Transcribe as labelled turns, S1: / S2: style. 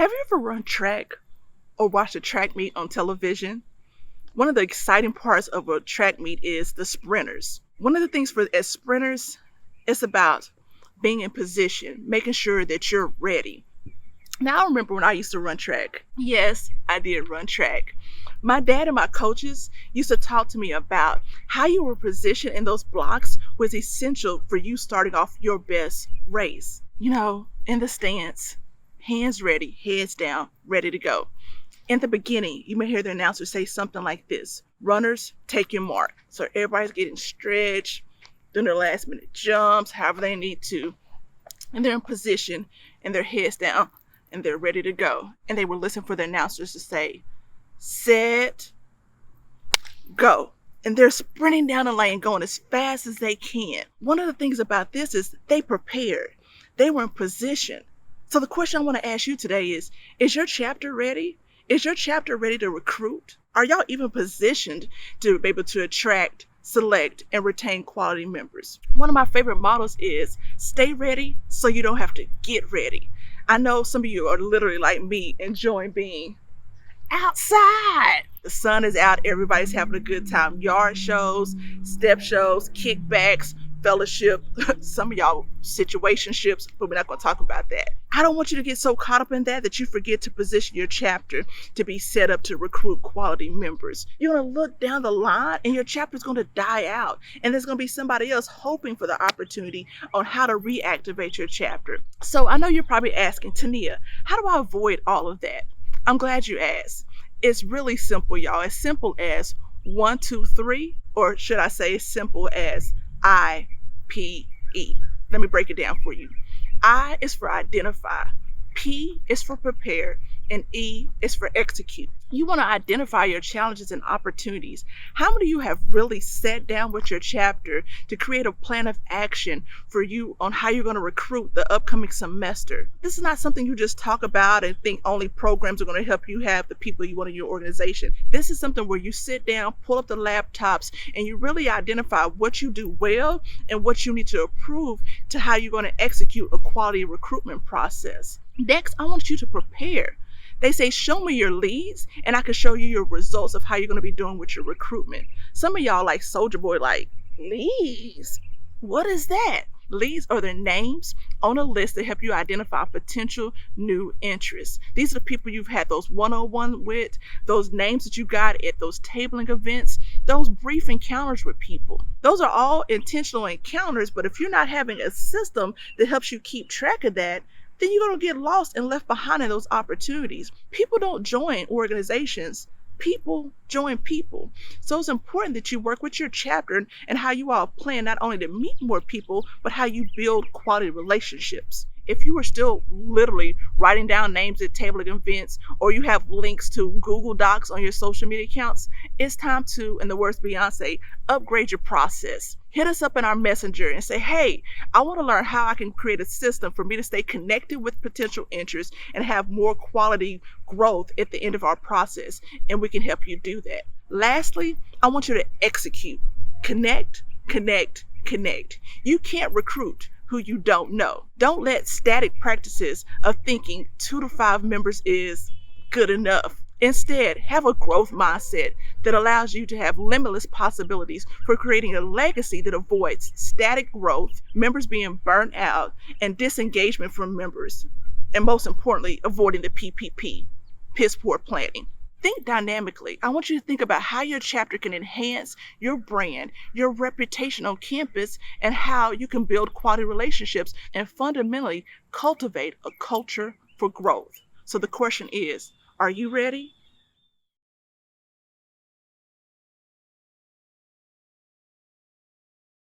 S1: Have you ever run track or watched a track meet on television? One of the exciting parts of a track meet is the sprinters. One of the things for as sprinters, it's about being in position, making sure that you're ready. Now I remember when I used to run track. Yes, I did run track. My dad and my coaches used to talk to me about how you were positioned in those blocks was essential for you starting off your best race. In the stance, hands ready, heads down, ready to go. In the beginning, you may hear the announcer say something like this: runners, take your mark. So everybody's getting stretched, doing their last minute jumps, however they need to. And they're in position and their heads down and they're ready to go. And they will listen for the announcers to say, set, go. And they're sprinting down the lane, going as fast as they can. One of the things about this is they prepared. They were in position. So the question I want to ask you today is your chapter ready? Is your chapter ready to recruit? Are y'all even positioned to be able to attract, select, and retain quality members? One of my favorite models is stay ready so you don't have to get ready. I know some of you are literally like me, enjoying being outside. The sun is out, everybody's having a good time. Yard shows, step shows, kickbacks, fellowship, some of y'all situationships, but we're not going to talk about that. I don't want you to get so caught up in that you forget to position your chapter to be set up to recruit quality members. You're going to look down the line and your chapter is going to die out, and there's going to be somebody else hoping for the opportunity on how to reactivate your chapter. So I know you're probably asking, Tania, how do I avoid all of that? I'm glad you asked. It's really simple, y'all. As simple as 1, 2, 3, or should I say as simple as IPE. Let me break it down for you. I is for identify, P is for prepare, and E is for execute. You want to identify your challenges and opportunities. How many of you have really sat down with your chapter to create a plan of action for you on how you're going to recruit the upcoming semester? This is not something you just talk about and think only programs are going to help you have the people you want in your organization. This is something where you sit down, pull up the laptops, and you really identify what you do well and what you need to improve to how you're going to execute a quality recruitment process. Next, I want you to prepare. They say, show me your leads and I can show you your results of how you're going to be doing with your recruitment. Some of y'all like Soldier Boy, like, leads? What is that? Leads are the names on a list that help you identify potential new interests. These are the people you've had those one-on-one with, those names that you got at those tabling events, those brief encounters with people. Those are all intentional encounters, but if you're not having a system that helps you keep track of that, then you're going to get lost and left behind in those opportunities. People don't join organizations. People join people. So it's important that you work with your chapter and how you all plan not only to meet more people, but how you build quality relationships. If you are still literally writing down names at table events, or you have links to Google Docs on your social media accounts, it's time to, in the words of Beyonce, upgrade your process. Hit us up in our messenger and say, hey, I want to learn how I can create a system for me to stay connected with potential interests and have more quality growth at the end of our process. And we can help you do that. Lastly, I want you to execute. Connect, connect, connect. You can't recruit who you don't know. Don't let static practices of thinking 2 to 5 members is good enough. Instead, have a growth mindset that allows you to have limitless possibilities for creating a legacy that avoids static growth, members being burnt out, and disengagement from members. And most importantly, avoiding the PPP, piss poor planning. Think dynamically. I want you to think about how your chapter can enhance your brand, your reputation on campus, and how you can build quality relationships and fundamentally cultivate a culture for growth. So the question is, are you ready?